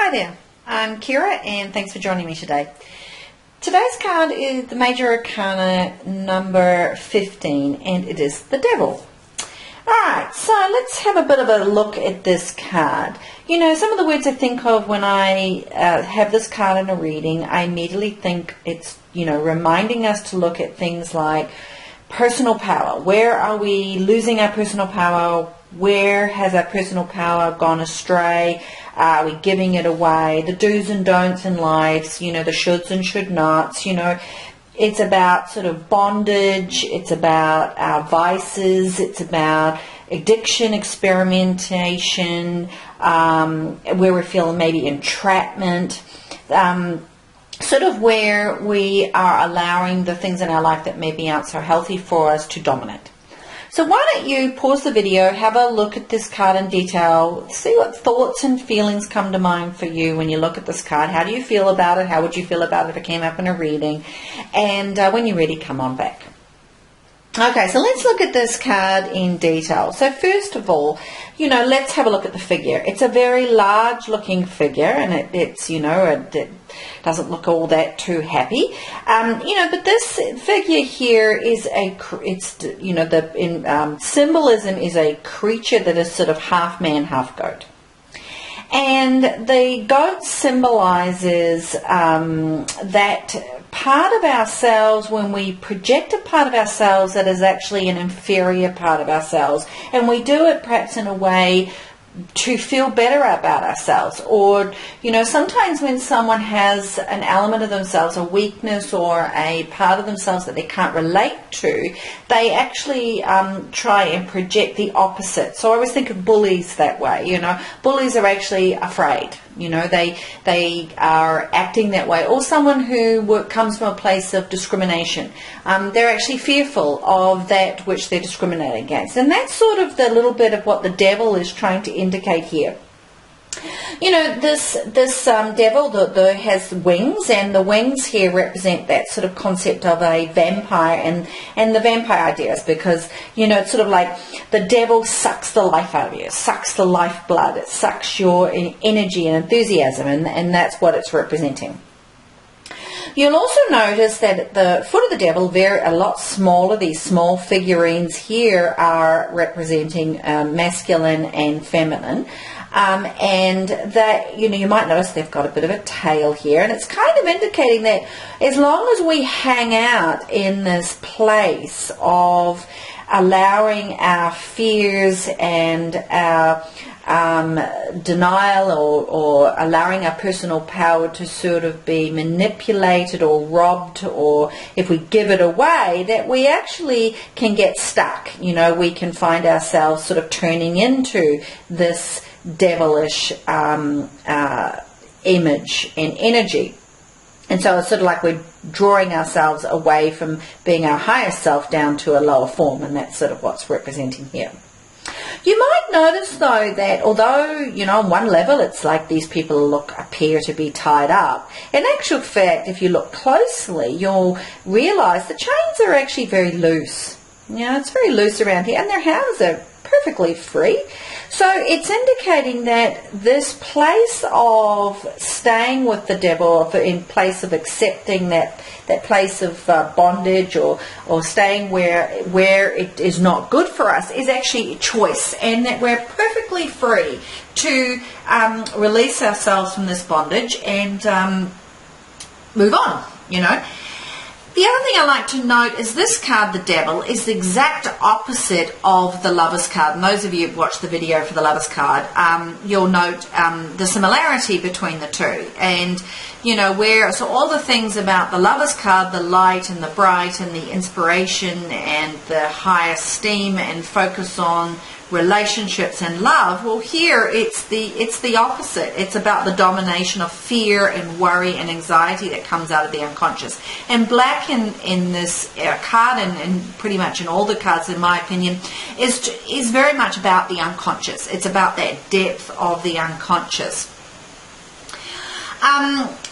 Hi there, I'm Kira and thanks for joining me today. Today's card is the Major Arcana number 15 and it is the Devil. Alright, so let's have a bit of a look at this card. You know, some of the words I think of when I have this card in a reading, I immediately think it's, reminding us to look at things like personal power. Where are we losing our personal power? Where has our personal power gone astray? Are we giving it away? The do's and don'ts in life, the shoulds and should nots, It's about sort of bondage, it's about our vices, it's about addiction, experimentation, where we're feeling maybe entrapment, sort of where we are allowing the things in our life that maybe aren't so healthy for us to dominate. So why don't you pause the video, have a look at this card in detail, see what thoughts and feelings come to mind for you when you look at this card. How do you feel about it? How would you feel about it if it came up in a reading? And when you're ready, come on back. Okay, so let's look at this card in detail. So first of all, let's have a look at the figure. It's a very large looking figure and it doesn't look all that too happy. But this figure here is symbolism is a creature that is sort of half man, half goat. And the goat symbolizes that part of ourselves, when we project a part of ourselves that is actually an inferior part of ourselves, and we do it perhaps in a way to feel better about ourselves, or sometimes when someone has an element of themselves, a weakness or a part of themselves that they can't relate to, they actually try and project the opposite. So I always think of bullies that way. Bullies are actually afraid. They are acting that way. Or someone who comes from a place of discrimination. They're actually fearful of that which they're discriminating against. And that's sort of the little bit of what the devil is trying to indicate here. This devil has wings, and the wings here represent that sort of concept of a vampire and the vampire ideas, because it's sort of like the devil sucks the life out of you, it sucks the lifeblood, it sucks your energy and enthusiasm, and that's what it's representing. You'll also notice that at the foot of the devil, a lot smaller, these small figurines here are representing masculine and feminine. And that, you might notice they've got a bit of a tail here, and it's kind of indicating that as long as we hang out in this place of allowing our fears and our denial or allowing our personal power to sort of be manipulated or robbed, or if we give it away, that we actually can get stuck. We can find ourselves sort of turning into this devilish image and energy. And so it's sort of like we're drawing ourselves away from being our higher self down to a lower form, and that's sort of what's representing here. You might notice though that although, on one level it's like these people appear to be tied up, in actual fact, if you look closely, you'll realize the chains are actually very loose. It's very loose around here, and their hands are perfectly free. So it's indicating that this place of staying with the devil, in place of accepting that place of bondage or staying where it is not good for us, is actually a choice, and that we're perfectly free to release ourselves from this bondage and move on, The other thing I like to note is this card, the Devil, is the exact opposite of the Lover's card. And those of you who've watched the video for the Lover's card, you'll note the similarity between the two. And, so all the things about the Lover's card, the light and the bright and the inspiration and the high esteem and focus on relationships and love, well, here it's the opposite. It's about the domination of fear and worry and anxiety that comes out of the unconscious. And black in this card, and pretty much in all the cards, in my opinion, is very much about the unconscious. It's about that depth of the unconscious.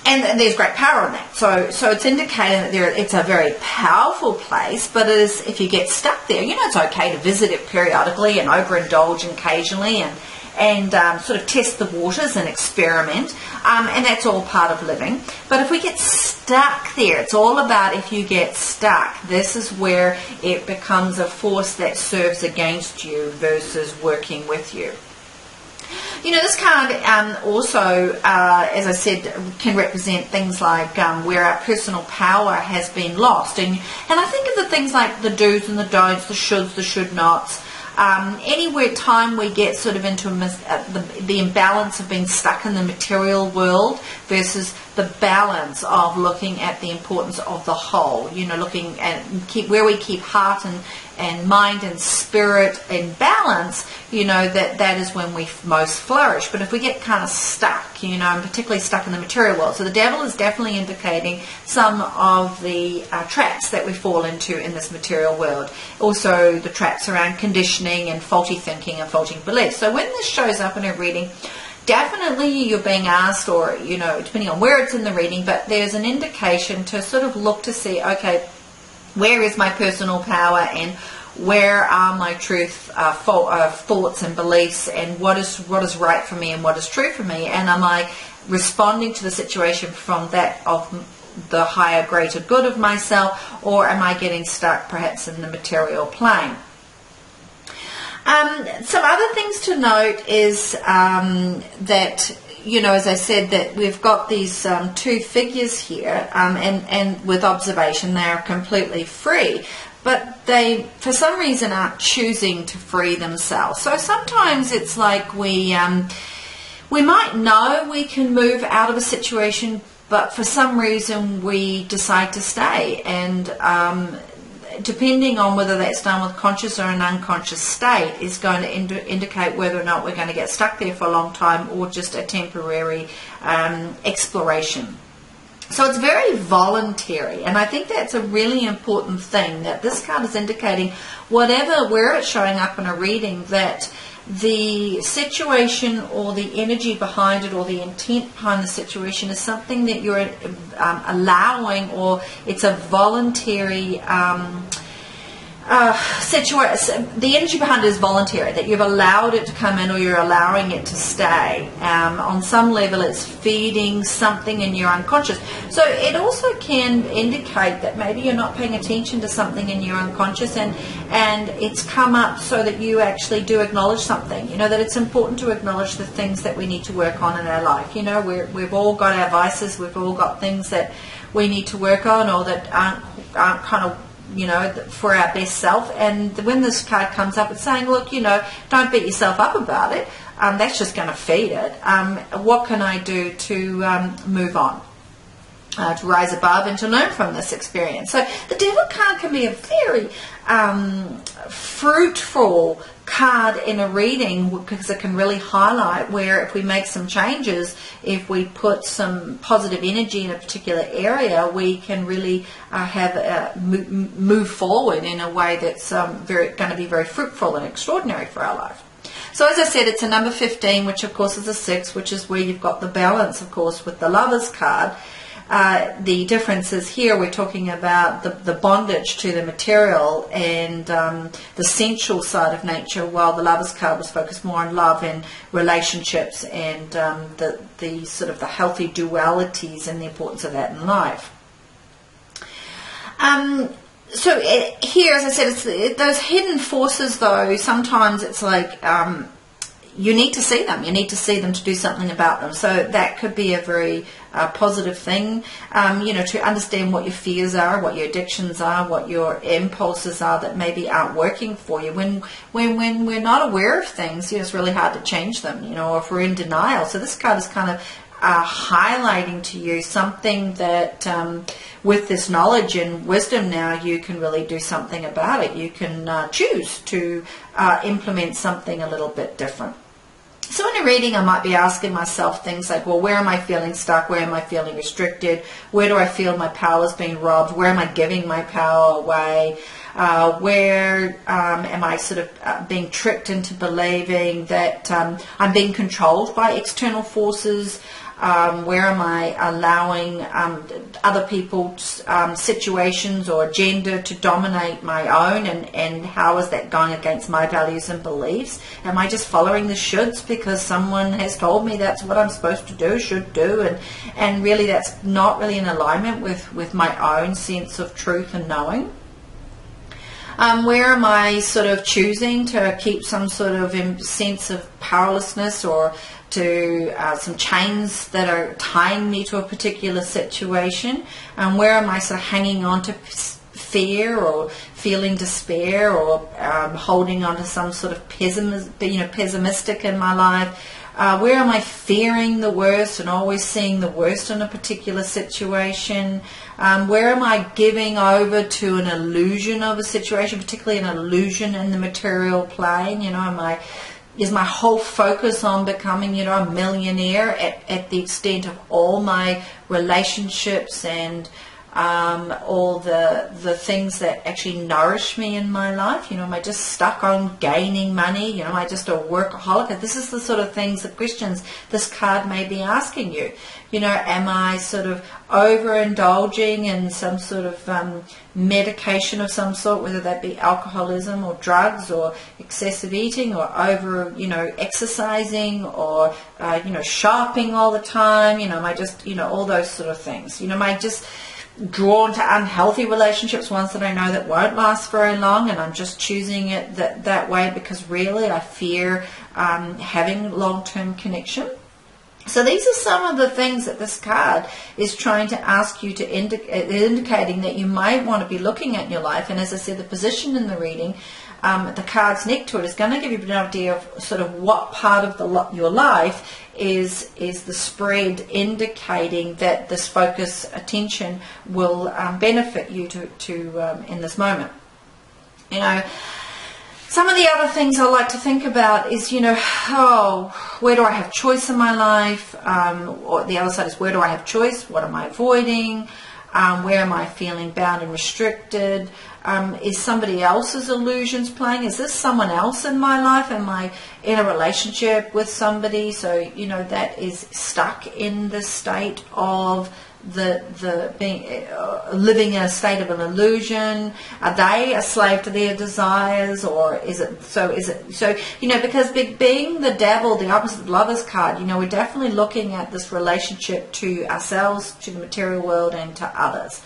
And there's great power in that. So it's indicating that it's a very powerful place, but if you get stuck there, it's okay to visit it periodically and overindulge occasionally and sort of test the waters and experiment, and that's all part of living. But if we get stuck there, it's all about if you get stuck, this is where it becomes a force that serves against you versus working with you. You know, this card also, as I said, can represent things like where our personal power has been lost. And I think of the things like the do's and the don'ts, the shoulds, the should nots. Anywhere time we get sort of into the imbalance of being stuck in the material world versus the balance of looking at the importance of the whole, you know, looking at where we keep heart and mind and spirit in balance, you know, that is when we most flourish. But if we get kind of stuck, you know, and particularly stuck in the material world, so the devil is definitely indicating some of the traps that we fall into in this material world. Also the traps around conditioning and faulty thinking and faulty beliefs. So when this shows up in a reading, definitely you're being asked, or, you know, depending on where it's in the reading, but there's an indication to sort of look to see, okay, where is my personal power and where are my truth thoughts and beliefs, and what is right for me and what is true for me, and am I responding to the situation from that of the higher, greater good of myself, or am I getting stuck perhaps in the material plane? Some other things to note is that, you know, as I said, that we've got these two figures here, and with observation they are completely free, but they for some reason aren't choosing to free themselves. So sometimes it's like we might know we can move out of a situation, but for some reason we decide to stay, and depending on whether that's done with conscious or an unconscious state is going to indicate whether or not we're going to get stuck there for a long time or just a temporary exploration. So it's very voluntary, and I think that's a really important thing, that this card is indicating where it's showing up in a reading, that the situation or the energy behind it or the intent behind the situation is something that you're allowing, or it's a voluntary situation. The energy behind it is voluntary, that you've allowed it to come in or you're allowing it to stay. On some level it's feeding something in your unconscious. So it also can indicate that maybe you're not paying attention to something in your unconscious, and it's come up so that you actually do acknowledge something. You know, that it's important to acknowledge the things that we need to work on in our life. You know, we've all got our vices, we've all got things that we need to work on, or that aren't kind of, you know, for our best self. And when this card comes up, it's saying, look, you know, don't beat yourself up about it. That's just going to feed it. What can I do to move on, to rise above and to learn from this experience? So the devil card can be a very fruitful card in a reading, because it can really highlight where, if we make some changes, if we put some positive energy in a particular area, we can really move forward in a way that's going to be very fruitful and extraordinary for our life. So as I said, it's a number 15, which of course is a 6, which is where you've got the balance, of course, with the Lovers card. The difference is here we're talking about the bondage to the material and the sensual side of nature, while the Lovers card was focused more on love and relationships and the sort of the healthy dualities and the importance of that in life. So here, as I said, it's those hidden forces, though. Sometimes it's like you need to see them. You need to see them to do something about them. So that could be a very positive thing, you know, to understand what your fears are, what your addictions are, what your impulses are that maybe aren't working for you. When we're not aware of things, you know, it's really hard to change them, you know, or if we're in denial. So this card is kind of highlighting to you something that with this knowledge and wisdom now you can really do something about it. You can choose to implement something a little bit different. So in a reading I might be asking myself things like, well, where am I feeling stuck? Where am I feeling restricted? Where do I feel my power is being robbed? Where am I giving my power away? Where am I sort of being tricked into believing that I'm being controlled by external forces? Where am I allowing other people's situations or agenda to dominate my own, and how is that going against my values and beliefs? Am I just following the shoulds because someone has told me that's what I'm supposed to do, should do, and really that's not really in alignment with my own sense of truth and knowing? Where am I sort of choosing to keep some sort of sense of powerlessness, or to some chains that are tying me to a particular situation? Where am I sort of hanging on to fear, or feeling despair, or holding on to some sort of pessimistic in my life? Where am I fearing the worst and always seeing the worst in a particular situation? Where am I giving over to an illusion of a situation, particularly an illusion in the material plane? Is my whole focus on becoming, a millionaire at the extent of all my relationships and all the things that actually nourish me in my life? Am I just stuck on gaining money? Am I just a workaholic? This is the sort of things, the questions this card may be asking you. Am I sort of overindulging in some sort of medication of some sort, whether that be alcoholism or drugs or excessive eating, or over, exercising, or, shopping all the time? Am I just, all those sort of things? Am I just drawn to unhealthy relationships, ones that I know that won't last very long, and I'm just choosing it that way because really I fear having long-term connection? So these are some of the things that this card is trying to ask you to indicating that you might want to be looking at in your life. And as I said, the position in the reading, the cards next to it, is going to give you an idea of sort of what part of your life is the spread indicating that this focus attention will benefit you to in this moment. Some of the other things I like to think about is, where do I have choice in my life? Or the other side is, where do I have choice? What am I avoiding? Where am I feeling bound and restricted? Is somebody else's illusions playing? Is this someone else in my life? Am I in a relationship with somebody, so that is stuck in the state of the being living in a state of an illusion? Are they a slave to their desires, or is it because being the devil, the opposite of Lover's card, we're definitely looking at this relationship to ourselves, to the material world, and to others.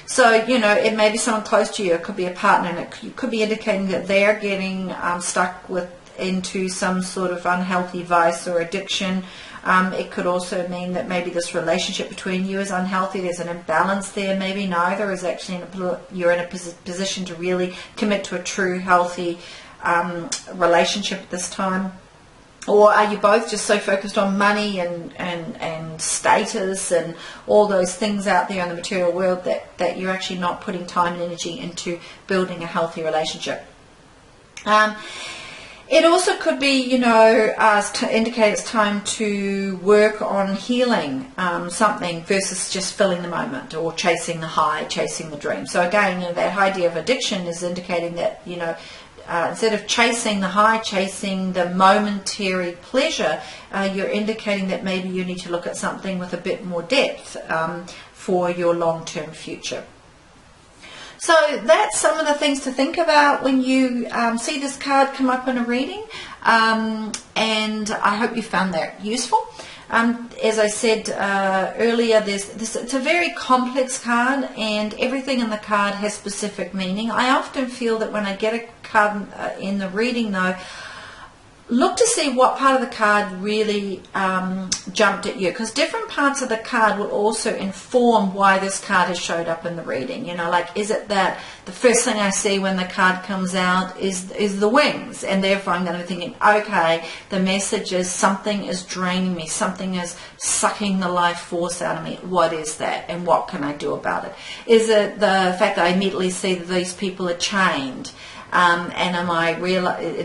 So, it may be someone close to you, it could be a partner, and it could be indicating that they're getting stuck into some sort of unhealthy vice or addiction. It could also mean that maybe this relationship between you is unhealthy. There's an imbalance there. Maybe neither is actually you're in a position to really commit to a true healthy relationship at this time. Or are you both just so focused on money and status and all those things out there in the material world that you're actually not putting time and energy into building a healthy relationship? It also could be, to indicate it's time to work on healing something versus just filling the moment or chasing the high, chasing the dream. So again, that idea of addiction is indicating that, instead of chasing the high, chasing the momentary pleasure, you're indicating that maybe you need to look at something with a bit more depth for your long-term future. So that's some of the things to think about when you see this card come up in a reading, and I hope you found that useful. As I said earlier, it's a very complex card, and everything in the card has specific meaning. I often feel that when I get a card in the reading, though, look to see what part of the card really jumped at you, because different parts of the card will also inform why this card has showed up in the reading. Is it that the first thing I see when the card comes out is the wings, and therefore I'm going to be thinking, okay, the message is something is draining me, something is sucking the life force out of me. What is that, and what can I do about it? Is it the fact that I immediately see that these people are chained? And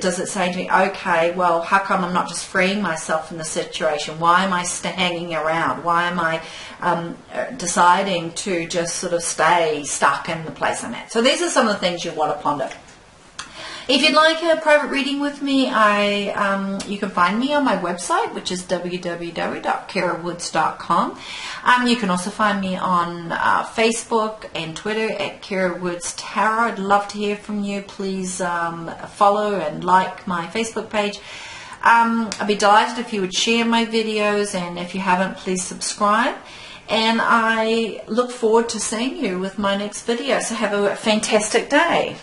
does it say to me, okay, well, how come I'm not just freeing myself from the situation? Why am I hanging around? Why am I deciding to just sort of stay stuck in the place I'm at? So these are some of the things you want to ponder. If you'd like a private reading with me, you can find me on my website, which is www.kirawoods.com. You can also find me on Facebook and Twitter at Kira Woods Tarot. I'd love to hear from you. Please follow and like my Facebook page. I'd be delighted if you would share my videos, and if you haven't, please subscribe. And I look forward to seeing you with my next video. So have a fantastic day.